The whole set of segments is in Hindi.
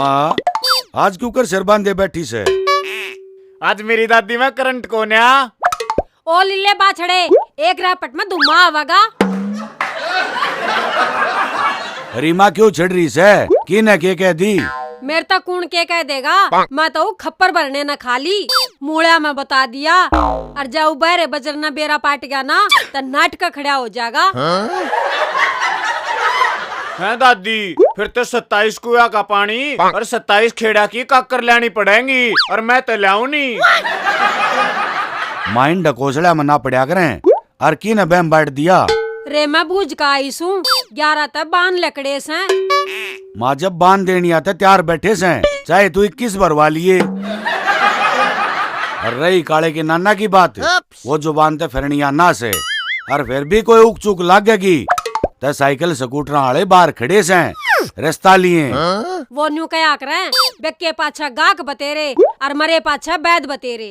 माँ आज क्यों कर सिर बांधे बैठी से? आज मेरी दादी में करंट को न्या। ओ लिले बाछड़े, एक रैपट में धुआं आवागा। अरे माँ क्यों छिड़ रही से? की न के कह दी? मेरे तक कौन के कह देगा? मैं तो खप्पर भरने न खाली मूड़ा में बता दिया। और जब बहरे बजरना बेरा पाट गया ना तो नाटक खड़ा हो जाएगा। है दादी, फिर तो 27 कुआ का पानी और 27 खेड़ा की काकर लानी पड़ेंगी और मैं तो लाऊं नहीं। माइंड ढकोसड़ा मना पड़ा करें और की न बैम बैठ दिया। रे मैं बूझ का आई सू 11 तक बांध लकड़े से। माँ जब बांध देनी आता त्यार बैठे से, चाहे तू 21 भरवा लिए। और रही काले के नाना की बात, वो जो बांधते फिरनी आना से और फिर भी कोई उक चुक लागेगी तो साइकिल स्कूटर वाले बाहर खड़े से रास्ता लिए। वो न्यू कया करे बेके पाछा गाक बतेरे और मरे पाछा बैद बतेरे।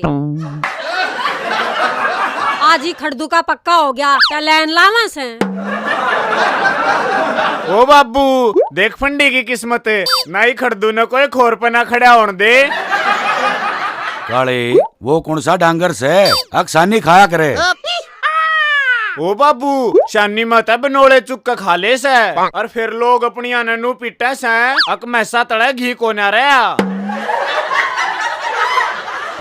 आज ही खड़दू का पक्का हो गया तो लैन लावा से। ओ बाबू देख फंडी की किस्मत है, ना ही खड़दू न कोई खोर पे ना खड़ा होने दे। काले वो कौन सा डांगर से अक्सानी खाया करे? ओ बाबू शानी मत बनोले चुक के खा ले से और फिर लोग अपनी अननु पीटे से अक मैसा तड़े घी को ना रहा।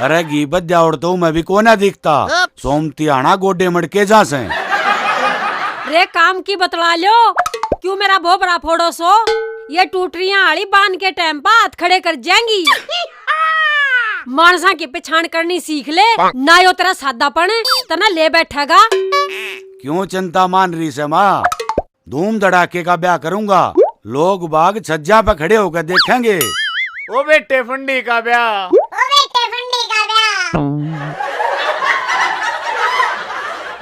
अरे घी बद्या उड़ तो मैं भी को ना दिखता। सोमती आना गोडे मड़के जा से। रे काम की बतला लो, क्यों मेरा भोपरा फोड़ो सो? ये टूटरियां आड़ी बांध के टाइम पर हाथ खड़े कर जाएंगी। मानसा की पहचान करनी सीख ले, ना यो तेरा सादापन तो ना ले बैठेगा। क्यों चिंता मान रही से माँ? धूम धड़ाके का ब्याह करूंगा, लोग बाग छज्जा पे खड़े होकर देखेंगे। ओ बेटे फंडी का ब्याह।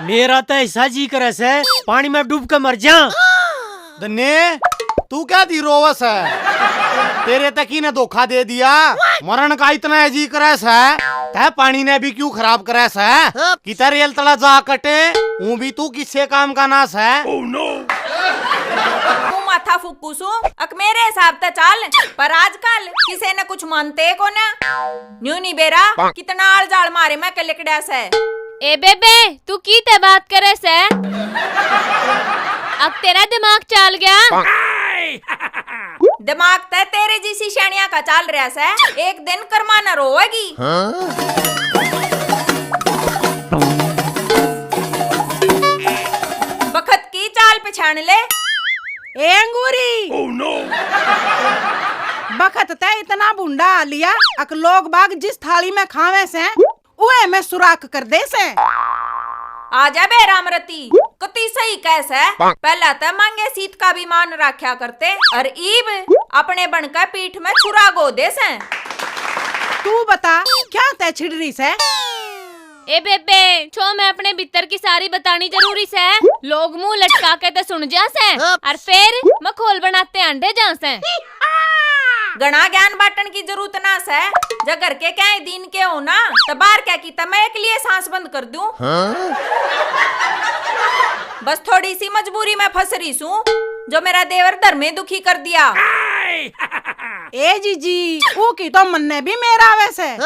मेरा तो ऐसा जी करे से पानी में डूब के मर जा। धन्ने तू क्या दी रोवस है? तेरे तक ही ने धोखा दे दिया। मरण का इतना जी करे से तै पानी ने भी क्यों खराब करे से कि तेरे रेल तला जा कटे ऊ भी तू किससे काम का नास है? तू माथा फुक्कूसू अक मेरे हिसाब से चाल, पर आजकल किसे ने कुछ मानते को ना। न्यू नी बेरा कितना आल जाल मारे मैं के लिकड़ा से। ए बेबे तू की ते बात करे से? अब तेरा दिमाग चल गया। दिमाग ते तेरे जैसी शैनिया का चाल रहा से, एक दिन कर्मा न रोएगी। बखत की चाल पहचान ले। ए अंगूरी बखत ते इतना बुंडा आ लिया अक लोग बाग जिस थाली में खावे से उहे में सुराख कर दे से। आजा बे रामरती, कति सही कैसे? पहला तो मांगे सीत का भी मान रखा करते और ईब अपने बनकर पीठ में छुरा गो दे से। तू बता क्या तय छिड़री से? ए बेबे छो मैं अपने भीतर की सारी बतानी जरूरी से। लोग मुंह लटका के तो सुन जा से और फिर मखोल बनाते अंडे जा से। गणा ज्ञान बांटन की जरूरत ना से। जगर के क्या दिन के हो ना तो बाहर क्या की मैं एक लिए सांस बंद कर दूं। बस थोड़ी सी मजबूरी में फंस रही हूँ जो मेरा देवर धर में दुखी कर दिया। ए जीजी वो की तो मन ने भी मेरा वैसे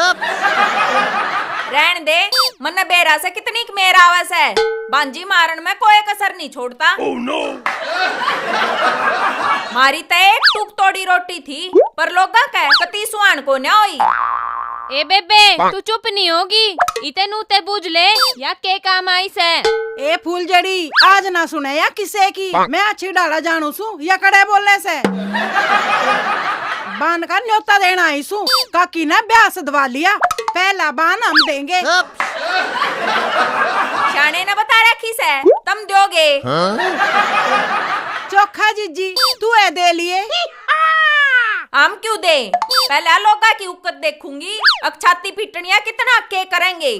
रहन दे, मन बेरा से कितनी मेरा आवाज है। बांजी मारन में कोई कसर नहीं छोड़ता। मारी तो एक टूक तोड़ी रोटी थी पर लोगा कह कती सुहान को न होई। ए बेबे तू चुप नहीं होगी, इते नूते बूझ ले या के काम आई से। ए फूल जड़ी आज ना सुने या किसे की मैं अच्छी डाला जानू सू या कड़े बोलने से। बान का न्योता देना आई सू काकी ने ब्याह सदवा लिया, पहला बान हम देंगे। शाने ने बता रखी से तुम दोगे। चोखा जीजी तू ए दे लिए। हम क्यों दे? पहला लोगा की उक्कत देखूंगी, अब छाती पिटनिया कितना के करेंगे।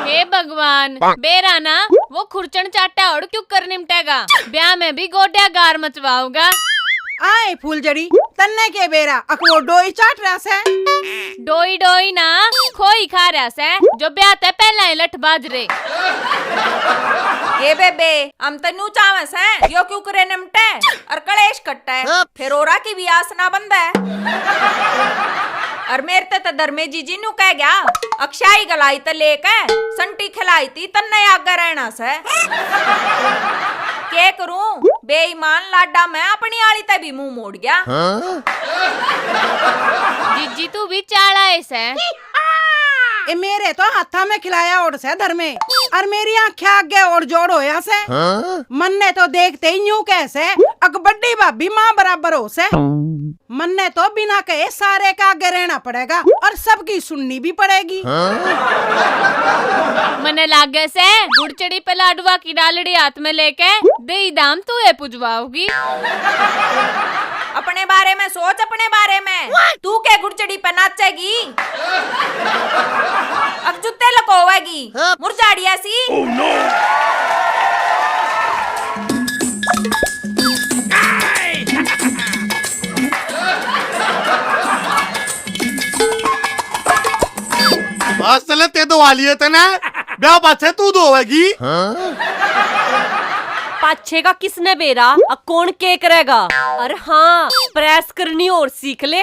हे भगवान बेरा ना वो खुरचन चाटा और क्यों कर निमटेगा? ब्याह में भी गोड्या गार मचवाओगा। आए फूलजड़ी तन्ने के बेरा अकबो डोई चाट रहा से। डोई डोई ना खोई खा रहा से जो ब्याह ते पहला ही लठ बाज रे। ये बेबे हम तनु चावस है यो क्यों करे निमटे और कलेश कट्टा है फिर ओरा की भी आस ना बंद है। और मेरे ते धर्मे जीजी नु कह गया अक्षाई गलाई ते लेके संटी खिलाई थी तन्ने आगे रहना से। के करूं बेईमान लाडा मैं अपनी आली ते भी मुंह मोड़ गया। जीजी तू भी चाला ऐसे ए मेरे तो हाथा में खिलाया और से धर्मे और मेरी आंखें आगे और जोड़ होया से। मन ने तो देखते ही यूं कैसे अक बड्डी भाभी माँ बराबर हो से। मन ने तो बिना कहे सारे का आगे रहना पड़ेगा और सबकी सुननी भी पड़ेगी। मने लागे से गुड़चड़ी पे लाडवा की डालड़ी हाथ में लेके दे दाम तू ये पुजवाओगी। अपने बारे में सोच अपने बारे में तू के गुड़चड़ी पे नाचेगी अब जुत्ते लकोवेगी मुरझाड़िया सी। असल ते दवा लिए थे ना ब्याह पाछे तू धोएगी। पाछे का किसने बेरा कौन के करेगा। और हाँ प्रेस करनी और सीख ले।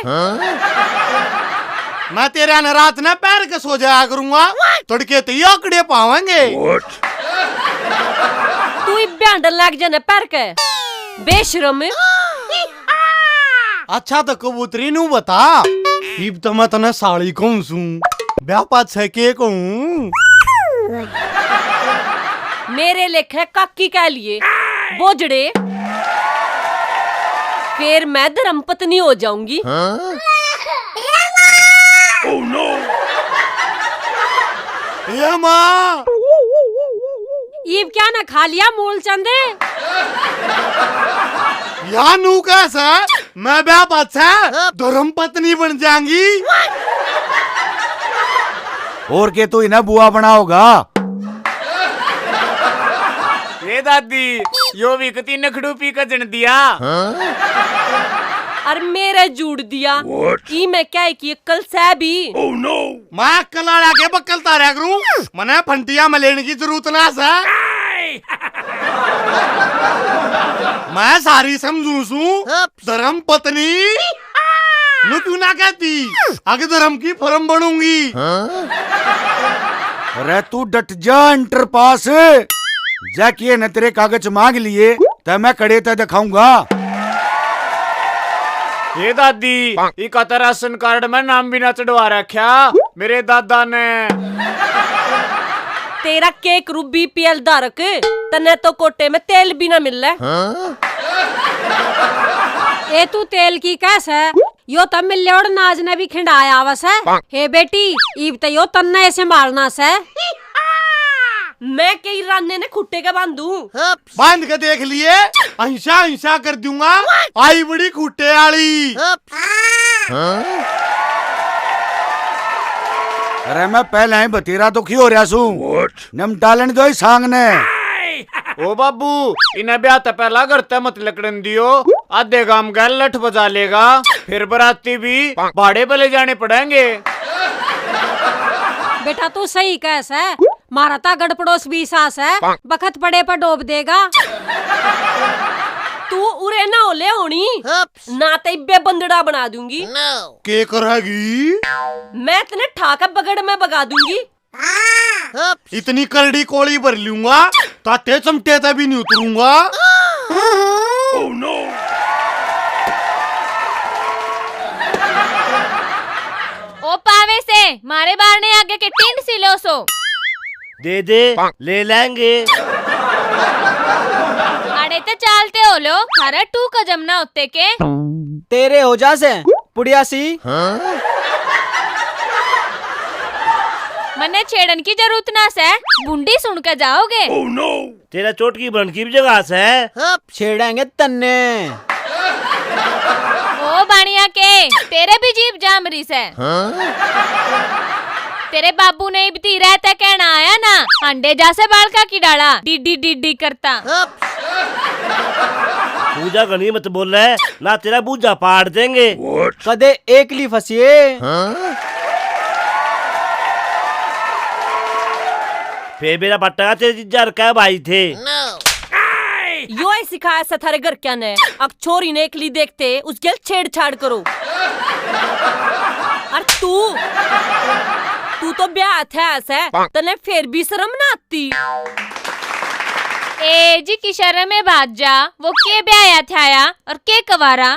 मैं तेरे न रात न पैर के सो जाया करूंगा तड़के ते आकड़े पावेंगे। तू ब्यांडन लग जाने पैर के बेशरम। अच्छा तो कबूतरी नु बता इब तो मैं तने साड़ी कौन सू ब्याह पाछे के कहूं। मेरे लेखे काकी कह लिए बोजड़े फिर मैं धर्मपत्नी हो जाऊंगी। ये माँ ईब क्या ना खा लिया मूल चंदे। या नू कैसा मैं ब्याह पाछे धर्म पत्नी बन जाऊंगी। और के तू इन्हें बुआ बनाओगा। ये दादी यो भी कती नखड़ू पी का जन दिया। और मेरे जुड़ दिया ई मैं क्या की कल से भी। मैं अक्कल आके बक्कलता रह करूं मने फंटिया में लेने की जरूरत ना सा। मैं सारी समझू सू धर्म पत्नी नु क्यों ना कहती आगे धर्म की फर्म बनूंगी। अरे तू डट जा इंटर पास जाके न तेरे कागज मांग लिए तो मैं कड़े ते दिखाऊंगा। ये दादी इकहत्तर राशन कार्ड में नाम भी ना चढ़वा रखा मेरे दादा ने। तेरा केक रू बीपीएल धारक तने तो कोटे में तेल भी ना मिल रहा। ए तू तेल की कैसे यो तब मिले और नाज ने भी खिंडाया आवस है। हे बेटी ईब तो यो तन्ने संभालना से। मैं कई राने ने खुट्टे के बांधू बांध के देख लिए अंशा अंशा कर दूंगा आई बड़ी खुट्टे आली। अरे मैं पहले ही बतेरा तो क्यों हो रहा सू नमटालन दो सांग ने। ओ बाबू इन्हें ब्याह तो पहला करते मत लकड़न दियो आधे गांव गैल लठ बजा लेगा फिर बराती भी भाड़े पे ले जाने पड़ेंगे। बेटा तू सही कैसे मारा था गड़ पड़ोस भी सास है बखत पड़े पर डोब देगा। तू उरे ना ओले होनी ना ते बंदड़ा बना दूंगी। के करेगी मैं तेने ठाकर बगड़ में बगा दूंगी। इतनी करड़ी कोड़ी भर लूंगा ताते चमटे ते भी नहीं उतरूंगा। ओ पावे से मारे बार ने आगे के टिंड सिलो सो दे दे ले लेंगे। अरे तो चालते हो लो थारा टू का जमना होते के तेरे हो जा से पुड़िया सी। मने छेड़न की जरूरत ना से बुंडी सुन के जाओगे। तेरा चोटकी बन की भी जगह से छेड़ेंगे तन्ने। ओ बाणिया के तेरे भी जीप जामरी से तेरे बाबू ने इबती रहता कहना आया ना, अंडे जैसे बालका की डाला डिडी डिडी करता। पूजा गनी मत बोल रहे ना, तेरा बूझा पाड़ देंगे। कदे एकली फसिए। फिर मेरा बट्टा तेरे जीजा क्या भाई थे। यो ही सिखाया सा थारे घर क्या ने, अब छोरी ने एकली देखते उसके छेड़छाड़ करो। और तू तो ब्याह था ऐसा, तने फिर भी शर्म ना आती। ए जी की शर्म में बात जा, वो के ब्याया थाया और के कवारा।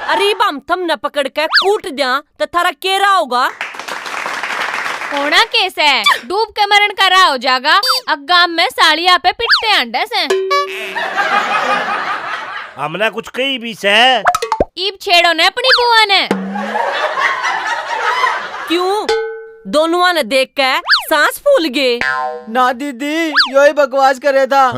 अरे बम थम न पकड़ के कूट दिया तो थारा केरा होगा। होना केस है, डूब के मरण का रहा हो जाएगा। अगाम में साड़िया पे पिटते अंडे से। हमने कुछ कही भी से। ईब छेड़ो ने अपनी बुआ ने। क्यों? दोनों ने देख के सांस फूल गए। ना दीदी, यो ही बकवास करे था।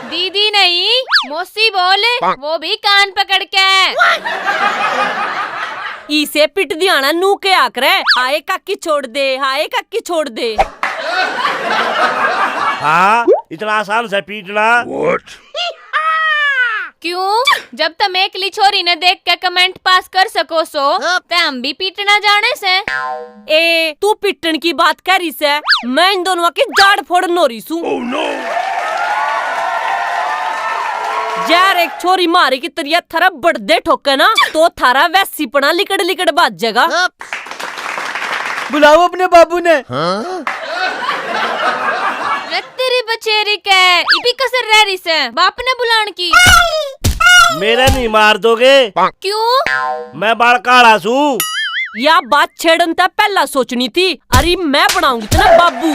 दीदी नहीं, मौसी बोले, वो भी कान पकड़ के। इसे पिट दियाना नू के आकर हाय काकी छोड़ दे, हाय काकी छोड़ दे। हाँ, इतना आसान से पीटना। क्यों? जब तुम एकली छोरी ने देख के कमेंट पास कर सको सो ते हम भी पीटना जाने से। ए तू पिटन की बात कर रही से, मैं इन दोनों की जाड़ फोड़ नोरी सू। यार एक छोरी मारे की तरिया थारा बड़दे ठोके ना तो थारा वैसी पना लिकड़ लिकड़ बाज जाएगा। बुलाओ अपने बाबू ने। तेरी बचेरी के इबी कसर रह रही से, बाप ने बुलान की। मेरा नहीं मार दोगे? क्यों? मैं बाल काढ़ा सू। या बात छेड़न तक पहला सोचनी थी। अरे मैं बनाऊंगी तेरा बाबू।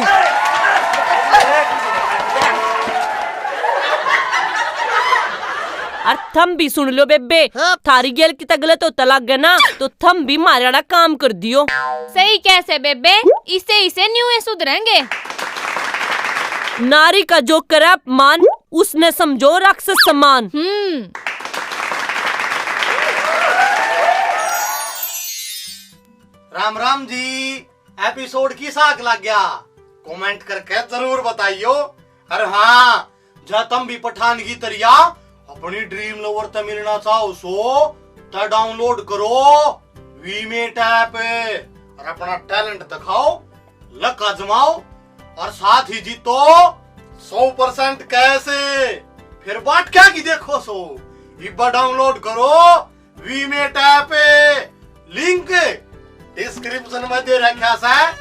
और थम भी सुन लो बेबे, थारी गेल की गलत होता लग गया ना तो थम भी मारा काम कर दियो। सही कैसे बेबे, इसे न्यू सुधरेंगे। नारी का जो करे अपमान, उसने समझो राक्षस समान। राम राम जी, एपिसोड की साख लग गया, कमेंट करके जरूर बताइयो। अरे हाँ, जब तुम भी पठान की तरिया अपनी ड्रीम लवर ते मिलना चाहो सो तो डाउनलोड करो वीमेट ऐप और अपना टैलेंट दिखाओ, लक आजमाओ और साथ ही जीतो 100% कैसे। फिर बात क्या की देखो सो, इब्बा डाउनलोड करो वीमेट ऐप, लिंक डिस्क्रिप्शन में दे रखा है।